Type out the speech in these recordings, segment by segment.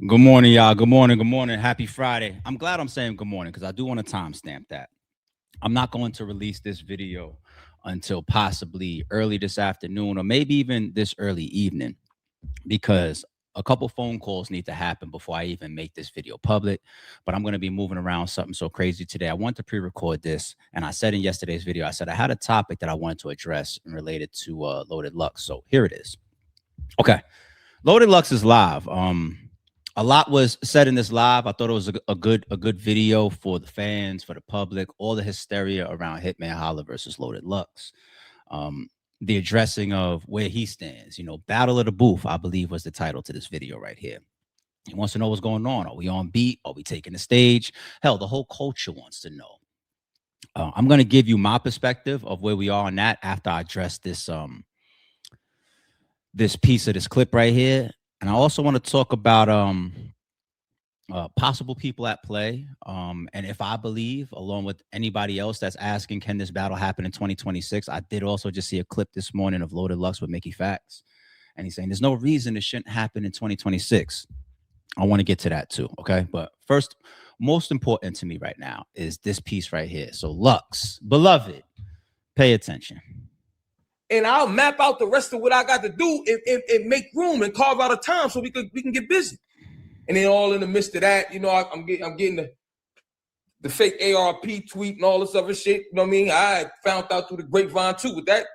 Good morning, y'all. Good morning. Good morning. Happy Friday. I'm glad I'm saying good morning because I do want to timestamp that. I'm not going to release this video until possibly early this afternoon or maybe even this early evening because a couple phone calls need to happen before I even make this video public. But I'm going to be moving around something so crazy today. I want to pre-record this, and I said in yesterday's video, I said I had a topic that I wanted to address related to Loaded Lux. So here it is. Okay, Loaded Lux is live. A lot was said in this live. I thought it was a good video for the fans, for the public, all the hysteria around Hitman Holla versus Loaded Lux. Um, the addressing of where he stands, Battle of the Booth, I believe was the title to this video right here. He wants to know what's going on. Are we on beat? Are we taking the stage? Hell, the whole culture wants to know. I'm going to give you my perspective of where we are on that after I address this piece of this clip right here. And I also want to talk about possible people at play. And if I believe, along with anybody else that's asking, can this battle happen in 2026? I did also just see a clip this morning of Loaded Lux with Mickey Facts. And he's saying there's no reason it shouldn't happen in 2026. I want to get to that too. Okay. But first, most important to me right now is this piece right here. So, Lux, beloved, pay attention. And I'll map out the rest of what I got to do and make room and carve out a time so we can get busy. And then all in the midst of that, I'm getting the fake ARP tweet and all this other shit. You know what I mean? I found out through the grapevine too with that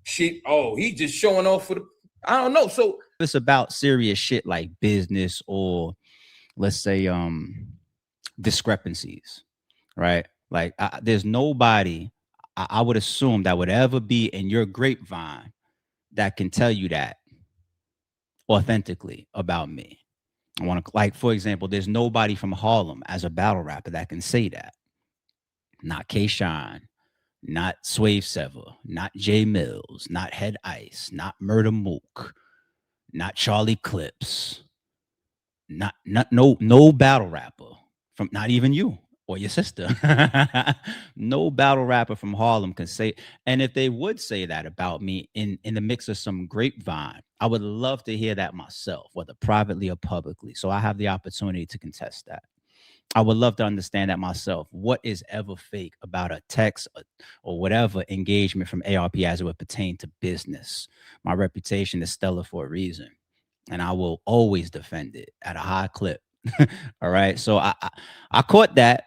shit. Oh, he just showing off for the, I don't know. So it's about serious shit like business or let's say discrepancies, right? Like there's nobody I would assume that would ever be in your grapevine that can tell you that authentically about me. I want to, like, for example, there's nobody from Harlem as a battle rapper that can say that. Not K Shine, not Swave Sever, not Jay Mills, not Head Ice, not Murder Mook, not Charlie Clips, no battle rapper from, not even you or your sister. No battle rapper from Harlem can say. And if they would say that about me in the mix of some grapevine, I would love to hear that myself, whether privately or publicly. So I have the opportunity to contest that. I would love to understand that myself. What is ever fake about a text or whatever engagement from ARP as it would pertain to business? My reputation is stellar for a reason, and I will always defend it at a high clip. All right. So I caught that.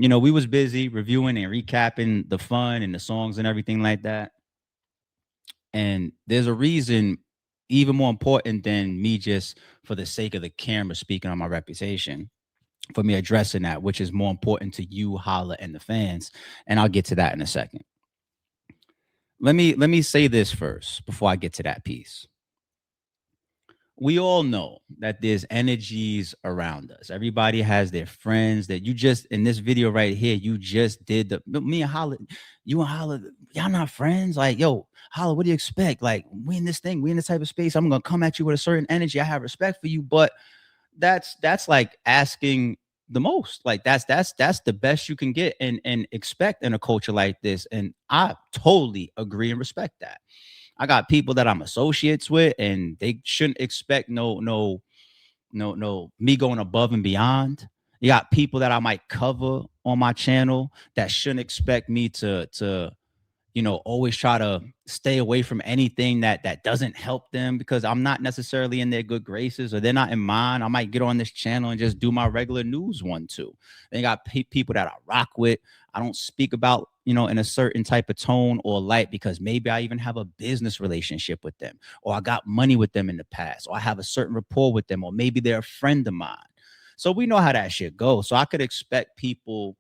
We was busy reviewing and recapping the fun and the songs and everything like that. And there's a reason, even more important than me just for the sake of the camera speaking on my reputation, for me addressing that, which is more important to you, Holla, and the fans. And I'll get to that in a second. Let me say this first before I get to that piece. We all know that there's energies around us. Everybody has their friends that you just, in this video right here, you just did me and Holla, you and Holla, y'all not friends? Like, yo, Holla, what do you expect? Like, we in this thing, we in this type of space. I'm going to come at you with a certain energy. I have respect for you, but that's like asking the most. Like that's the best you can get and expect in a culture like this. And I totally agree and respect that. I got people that I'm associates with, and they shouldn't expect no me going above and beyond. You got people that I might cover on my channel that shouldn't expect me to always try to stay away from anything that doesn't help them because I'm not necessarily in their good graces or they're not in mine. I might get on this channel and just do my regular news one, too. They got people that I rock with. I don't speak about, in a certain type of tone or light because maybe I even have a business relationship with them, or I got money with them in the past, or I have a certain rapport with them, or maybe they're a friend of mine. So we know how that shit goes. So I could expect people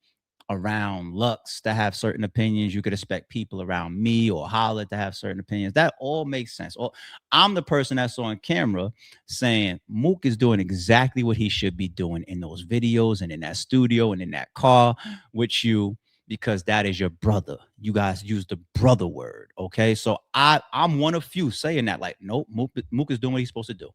around Lux to have certain opinions. You could expect people around me or Holla to have certain opinions. That all makes sense. Or I'm the person that's on camera saying Mook is doing exactly what he should be doing in those videos and in that studio and in that car with you, because that is your brother. You guys use the brother word. Okay. So I'm one of few saying that, like, nope, Mook is doing what he's supposed to do.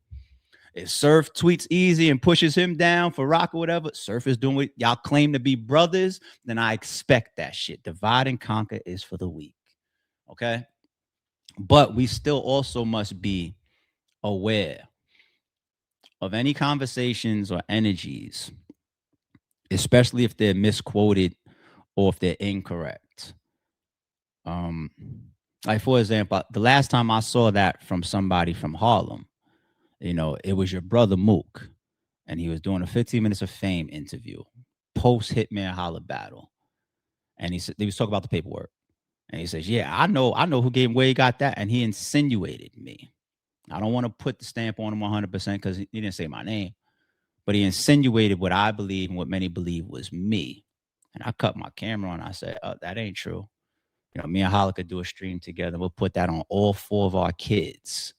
If Surf tweets easy and pushes him down for rock or whatever, Surf is doing what y'all claim to be brothers, then I expect that shit. Divide and conquer is for the weak. Okay. But we still also must be aware of any conversations or energies, especially if they're misquoted or if they're incorrect. Um, like for example, the last time I saw that from somebody from Harlem, it was your brother Mook, and he was doing a 15 minutes of fame interview post Hitman Holla battle, and he was talking about the paperwork, and he says, "Yeah, I know who gave where he got that," and he insinuated me. I don't want to put the stamp on him 100% because he didn't say my name, but he insinuated what I believe and what many believe was me. And I cut my camera on. I said, "Oh, that ain't true. Me and Holla could do a stream together. We'll put that on all four of our kids.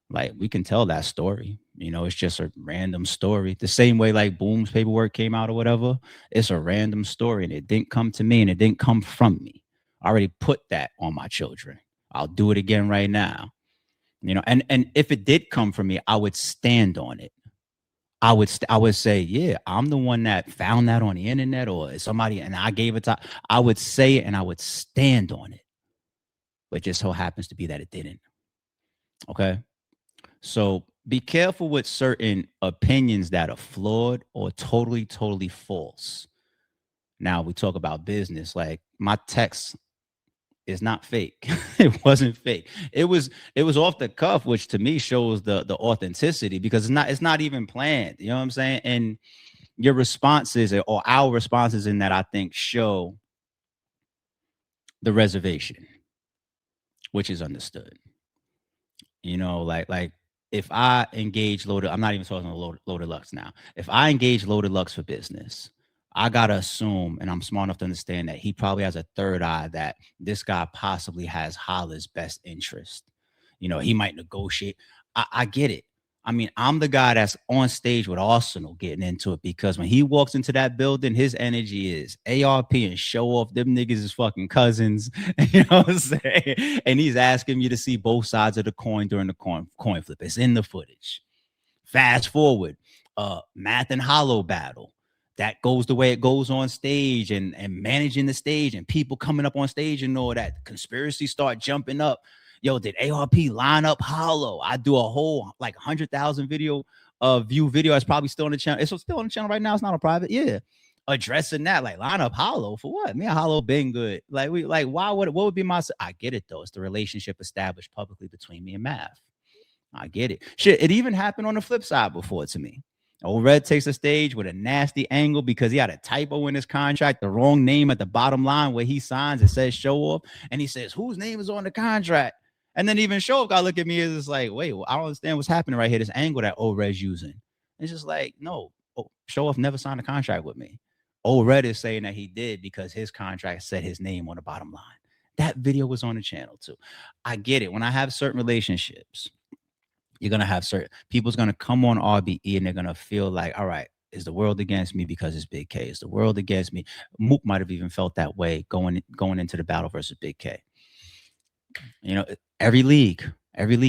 Like, we can tell that story. It's just a random story. The same way like Boom's paperwork came out or whatever. It's a random story, and it didn't come to me and it didn't come from me. I already put that on my children. I'll do it again right now. And if it did come from me, I would stand on it. I would say, yeah, I'm the one that found that on the internet or somebody, and I gave it to. I would say it and I would stand on it. But it just so happens to be that it didn't. Okay. So be careful with certain opinions that are flawed or totally, totally false. Now we talk about business. Like my text is not fake. It wasn't fake. It was off the cuff, which to me shows the authenticity because it's not even planned. You know what I'm saying? And your responses or our responses in that I think show the reservation, which is understood. Like if I engage Loaded, I'm not even talking Loaded Lux now. If I engage Loaded Lux for business, I gotta assume, and I'm smart enough to understand that he probably has a third eye that this guy possibly has Holla's best interest. He might negotiate. I get it. I mean, I'm the guy that's on stage with Arsenal getting into it because when he walks into that building, his energy is ARP and show off. Them niggas is fucking cousins. You know what I'm saying? And he's asking you to see both sides of the coin during the coin flip. It's in the footage. Fast forward, Math and Hollow battle. That goes the way it goes on stage and managing the stage and people coming up on stage and all that. Conspiracy start jumping up. Yo, did ARP line up Hollow? I do a whole like 100,000 view video. It's probably still on the channel. It's still on the channel right now. It's not a private. Yeah. Addressing that, like line up Hollow for what? Me and Hollow been good. Like why what would be my I get it though. It's the relationship established publicly between me and Math. I get it. Shit, it even happened on the flip side before to me. Old Red takes the stage with a nasty angle because he had a typo in his contract, the wrong name at the bottom line where he signs. It says show off. And he says, whose name is on the contract? And then even show off guy look at me as like, wait, well, I don't understand what's happening right here. This angle that Old Red's using. It's just like, no, show off never signed a contract with me. Old Red is saying that he did because his contract said his name on the bottom line. That video was on the channel too. I get it. When I have certain relationships, you're going to have certain people's going to come on RBE and they're going to feel like, all right, is the world against me because it's Big K? Is the world against me? Mook might have even felt that way going into the battle versus Big K. Every league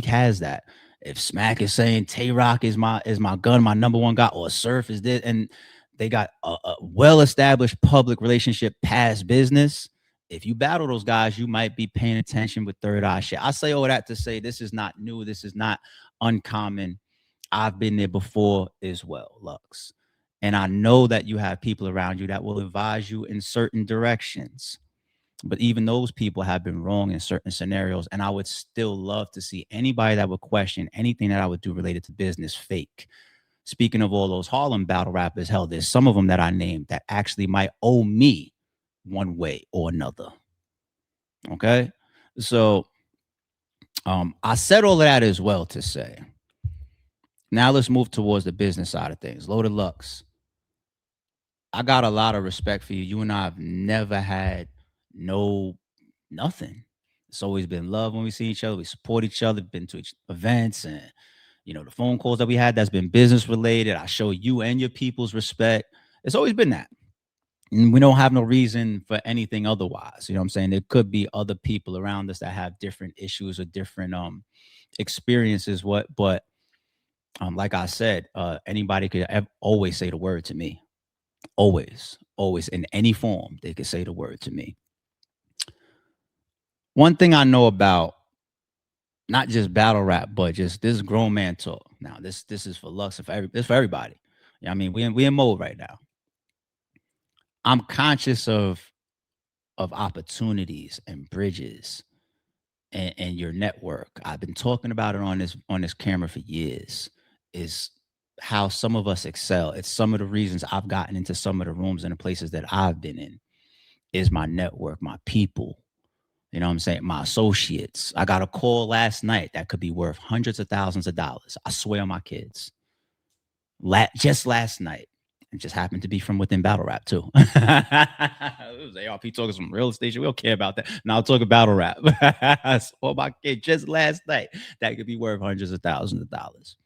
has that. If Smack is saying Tay Rock is my gun, my number one guy, or Surf is this, and they got a well-established public relationship past business. If you battle those guys, you might be paying attention with third eye shit. I say all that to say this is not new. This is not uncommon. I've been there before as well, Lux. And I know that you have people around you that will advise you in certain directions. But even those people have been wrong in certain scenarios. And I would still love to see anybody that would question anything that I would do related to business fake. Speaking of all those Harlem battle rappers, hell, there's some of them that I named that actually might owe me one way or another. Okay. So I said all of that as well to say, now let's move towards the business side of things. Loaded Lux. I got a lot of respect for you. You and I have never had nothing. It's always been love when we see each other. We support each other, been to events and, the phone calls that we had that's been business related. I show you and your people's respect. It's always been that. And we don't have no reason for anything otherwise. You know what I'm saying? There could be other people around us that have different issues or different experiences. But like I said, anybody could always say the word to me. Always in any form, they could say the word to me. One thing I know about not just battle rap, but just this grown man talk. Now, this is for Lux and it's for everybody. Yeah, I mean, we in mode right now. I'm conscious of opportunities and bridges and your network. I've been talking about it on this camera for years. Is how some of us excel. It's some of the reasons I've gotten into some of the rooms and the places that I've been in is my network, my people. You know what I'm saying? My associates. I got a call last night that could be worth hundreds of thousands of dollars. I swear on my kids. Just last night. It just happened to be from within battle rap too. It was ARP talking some real estate. We don't care about that. Now I'll talk battle rap. So my kid just last night that could be worth hundreds of thousands of dollars.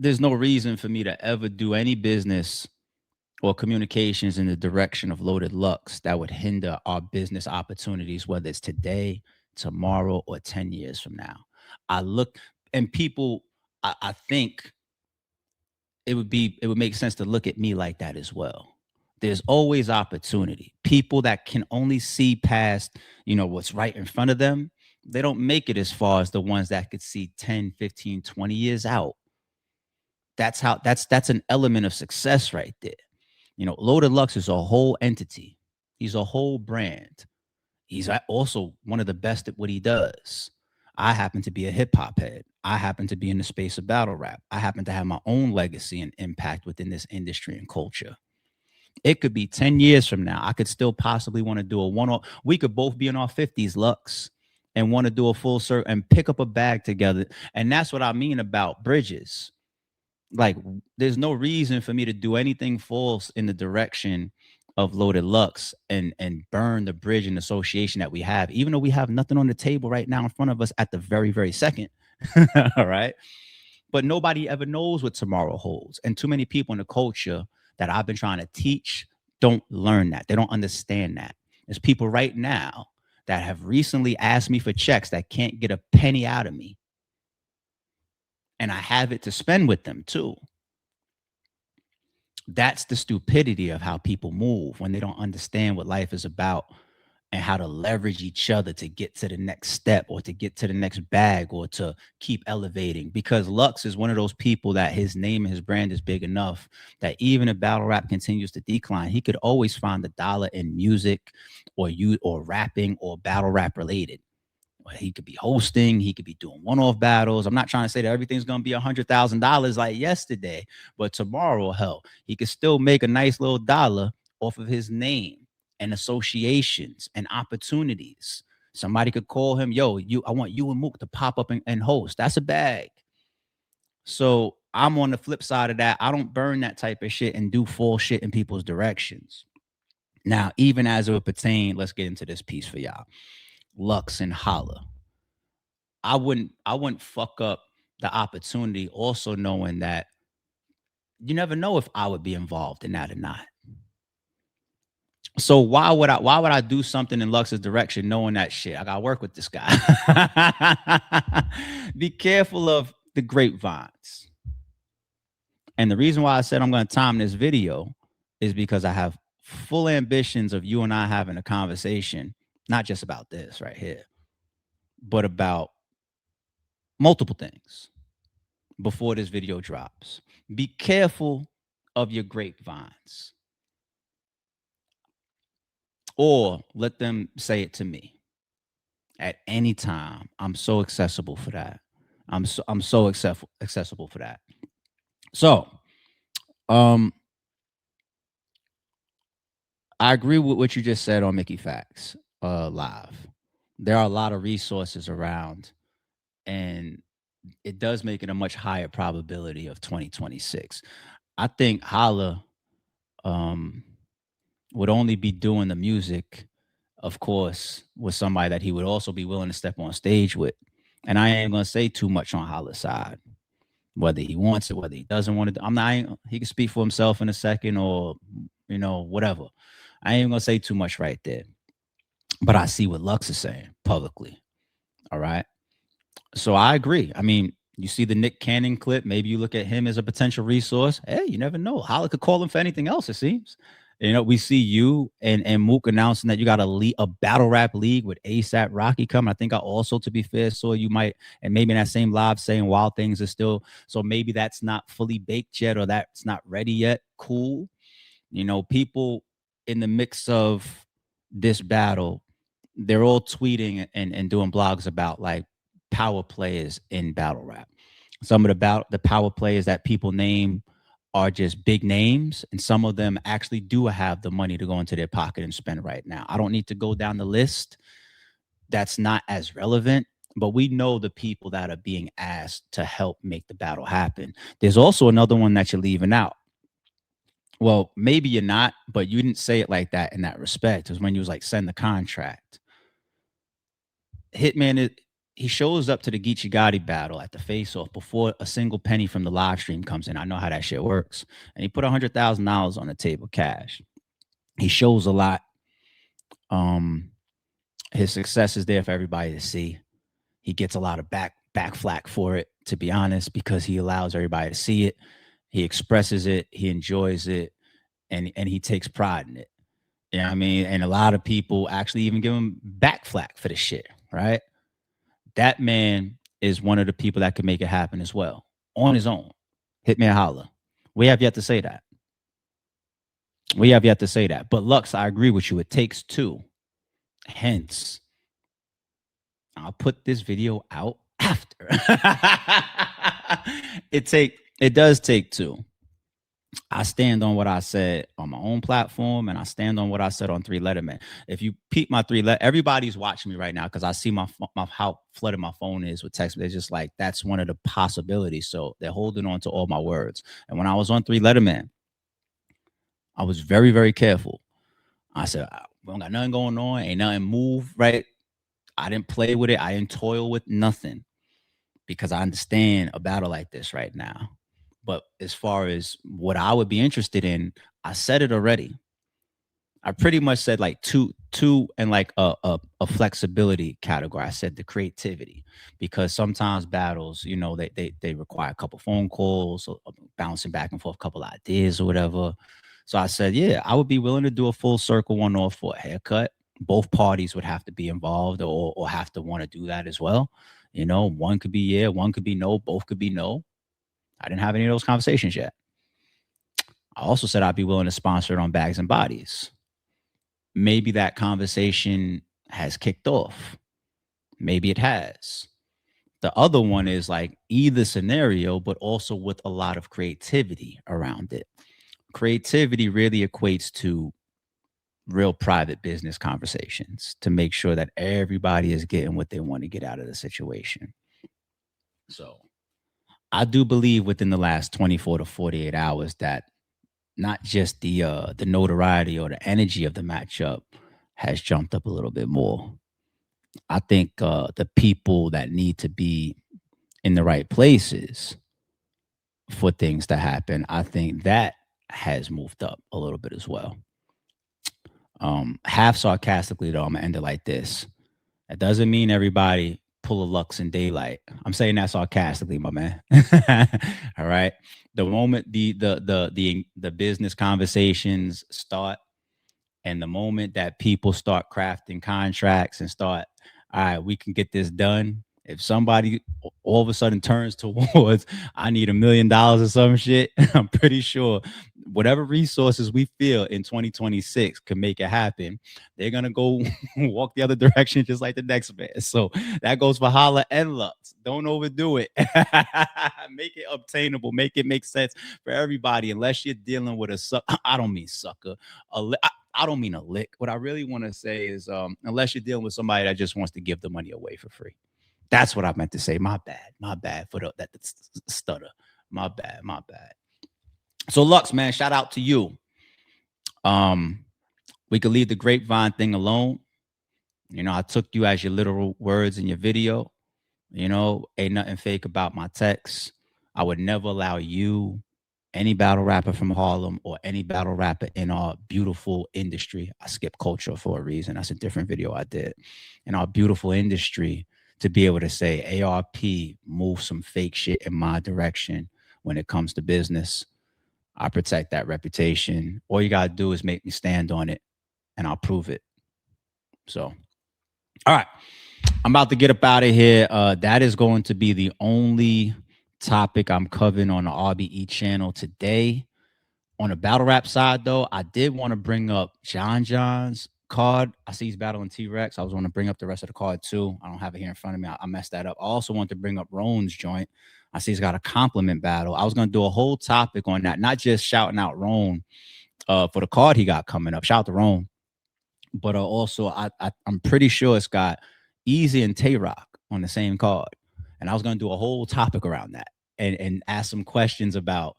There's no reason for me to ever do any business or communications in the direction of Loaded Lux that would hinder our business opportunities, whether it's today, tomorrow, or 10 years from now. I look and people, I think it would make sense to look at me like that as well. There's always opportunity. People that can only see past, what's right in front of them, they don't make it as far as the ones that could see 10, 15, 20 years out. That's an element of success right there. Loaded Lux is a whole entity. He's a whole brand. He's also one of the best at what he does. I happen to be a hip hop head. I happen to be in the space of battle rap. I happen to have my own legacy and impact within this industry and culture. It could be 10 years from now. I could still possibly want to do a one-off. We could both be in our 50s, Lux, and want to do a full circle and pick up a bag together. And that's what I mean about bridges. Like, there's no reason for me to do anything false in the direction of Loaded Lux and burn the bridge and association that we have, even though we have nothing on the table right now in front of us at the very, very second. All right. But nobody ever knows what tomorrow holds. And too many people in the culture that I've been trying to teach don't learn that. They don't understand that. There's people right now that have recently asked me for checks that can't get a penny out of me. And I have it to spend with them too. That's the stupidity of how people move when they don't understand what life is about and how to leverage each other to get to the next step or to get to the next bag or to keep elevating. Because Lux is one of those people that his name and his brand is big enough that even if battle rap continues to decline, he could always find a dollar in music or rapping or battle rap related. He could be hosting, he could be doing one-off battles. I'm not trying to say that everything's going to be $100,000 like yesterday, but tomorrow, hell, he could still make a nice little dollar off of his name and associations and opportunities. Somebody could call him, yo, I want you and Mook to pop up and host. That's a bag. So I'm on the flip side of that. I don't burn that type of shit and do full shit in people's directions. Now, even as it would pertain, let's get into this piece for y'all. Lux and Holla. I wouldn't fuck up the opportunity also knowing that you never know if I would be involved in that or not. So why would I do something in Lux's direction knowing that shit? I gotta work with this guy. Be careful of the grapevines. And the reason why I said I'm gonna time this video is because I have full ambitions of you and I having a conversation, not just about this right here, but about multiple things before this video drops. Be careful of your grapevines. Or let them say it to me at any time. I'm so accessible for that. I'm so accessible for that. So, I agree with what you just said on Mickey Facts Live. There are a lot of resources around, and it does make it a much higher probability of 2026. I think Holla would only be doing the music, of course, with somebody that he would also be willing to step on stage with. And I ain't gonna say too much on Holla's side, whether he wants it, whether he doesn't want it. He can speak for himself in a second, or whatever. I ain't gonna say too much right there. But I see what Lux is saying publicly. All right. So I agree. I mean, you see the Nick Cannon clip. Maybe you look at him as a potential resource. Hey, you never know. Holla could call him for anything else, it seems. You know, we see you and Mook announcing that you got a battle rap league with ASAP Rocky coming. I think I also, to be fair, saw you might, and maybe in that same live saying Wild Things are still, so maybe that's not fully baked yet or that's not ready yet. Cool. You know, people in the mix of this battle, they're all tweeting and doing blogs about like power players in battle rap. Some of the power players that people name are just big names, and some of them actually do have the money to go into their pocket and spend right now. I don't need to go down the list. That's not as relevant, but we know the people that are being asked to help make the battle happen. There's also another one that you're leaving out. Well, maybe you're not, but you didn't say it like that in that respect. It was when you was like, send the contract. Hitman is, he shows up to the Geechee Gotti battle at the face off before a single penny from the live stream comes in. I know how that shit works. And he put $100,000 on the table cash. He shows a lot. His success is there for everybody to see. He gets a lot of back flack for it, to be honest, because he allows everybody to see it. He expresses it, he enjoys it, and he takes pride in it. You know what I mean? And a lot of people actually even give him back flack for the shit, right? That man is one of the people that can make it happen as well on his own. Hitman Holla. We have yet to say that. We have yet to say that. But Lux, I agree with you. It takes two. Hence, I'll put this video out after. It does take two. I stand on what I said on my own platform, and I stand on what I said on Three Letterman. If you peep my everybody's watching me right now because I see my how flooded my phone is with text. They're just like, that's one of the possibilities. So they're holding on to all my words. And when I was on Three Letterman, I was very, very careful. I said, we don't got nothing going on, ain't nothing move, right? I didn't play with it. I didn't toil with nothing because I understand a battle like this right now. But as far as what I would be interested in, I said it already. I pretty much said like two and like a flexibility category. I said the creativity, because sometimes battles, you know, they require a couple phone calls or bouncing back and forth, a couple ideas or whatever. So I said, yeah, I would be willing to do a full circle one off for a haircut. Both parties would have to be involved or have to want to do that as well. You know, one could be yeah, one could be no, both could be no. I didn't have any of those conversations yet. I also said I'd be willing to sponsor it on Bags and Bodies. Maybe that conversation has kicked off. Maybe it has. The other one is like either scenario, but also with a lot of creativity around it. Creativity really equates to real private business conversations to make sure that everybody is getting what they want to get out of the situation. So I do believe within the last 24 to 48 hours that not just the notoriety or the energy of the matchup has jumped up a little bit more. I think the people that need to be in the right places for things to happen, I think that has moved up a little bit as well. Half sarcastically though, I'm gonna end it like this. That doesn't mean everybody pull a Lux in daylight. I'm saying that sarcastically, my man. All right. The moment the business conversations start, and the moment that people start crafting contracts and start, all right, we can get this done. If somebody all of a sudden turns towards, I need $1 million or some shit, I'm pretty sure whatever resources we feel in 2026 can make it happen, they're gonna go walk the other direction just like the next man. So that goes for Holla and Lux. Don't overdo it. Make it obtainable. Make it make sense for everybody. Unless you're dealing with a I don't mean sucker. I don't mean a lick. What I really want to say is, unless you're dealing with somebody that just wants to give the money away for free. That's what I meant to say. My bad. My bad for that stutter. My bad. My bad. So Lux, man, shout out to you. We could leave the grapevine thing alone. You know, I took you as your literal words in your video. You know, ain't nothing fake about my text. I would never allow you, any battle rapper from Harlem, or any battle rapper in our beautiful industry. I skip culture for a reason. That's a different video I did. In our beautiful industry, to be able to say ARP move some fake shit in my direction when it comes to business. I protect that reputation. All you gotta do is make me stand on it, and I'll prove it. So, all right, I'm about to get up out of here. That is going to be the only topic I'm covering on the RBE channel today. On the battle rap side, though, I did want to bring up John John's card. I see he's battling T Rex. I was want to bring up the rest of the card too. I don't have it here in front of me. I messed that up. I also want to bring up Roan's joint. I see he's got a compliment battle. I was going to do a whole topic on that, not just shouting out Roan for the card he got coming up. Shout out to Roan. But also, I'm pretty sure it's got Easy and Tay Rock on the same card. And I was going to do a whole topic around that and ask some questions about,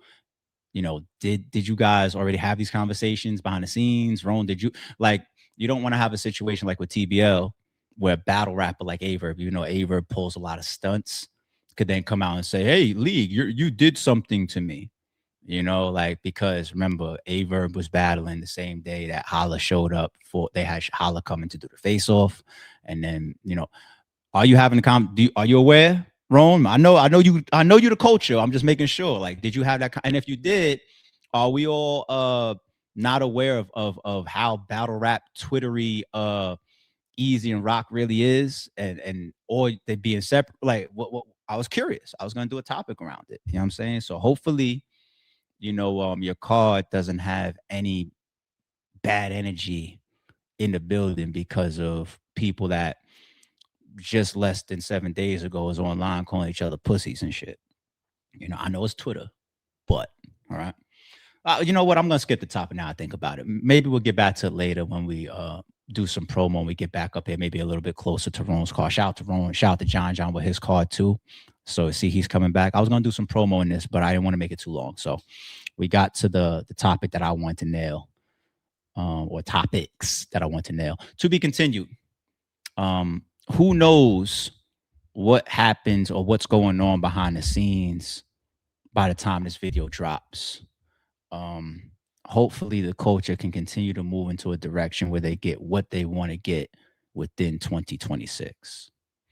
did you guys already have these conversations behind the scenes? Ron, did you like, you don't want to have a situation like with TBL where a battle rapper like Averb, Averb pulls a lot of stunts, could then come out and say, hey, League, you did something to me. Because remember, Averb was battling the same day that Holla showed up they had Holla coming to do the face off. And then, are you having are you aware, Ron? I know you the culture. I'm just making sure. Like, did you have that? And if you did, are we all not aware of how battle rap Twittery Easy and Rock really is, and or they being separate? Like, what I was curious. I was gonna do a topic around it. You know what I'm saying? So hopefully, your card doesn't have any bad energy in the building because of people that just less than 7 days ago was online calling each other pussies and shit. I know it's Twitter, but all right. You know what? I'm gonna skip the topic now. I think about it. Maybe we'll get back to it later when we do some promo and we get back up here, maybe a little bit closer to Ron's card. Shout out to Ron. Shout out to John with his card too. So see, he's coming back. I was gonna do some promo in this, but I didn't want to make it too long. So we got to the topic that I want to nail, or topics that I want to nail. To be continued. Who knows what happens or what's going on behind the scenes by the time this video drops. Hopefully the culture can continue to move into a direction where they get what they want to get within 2026.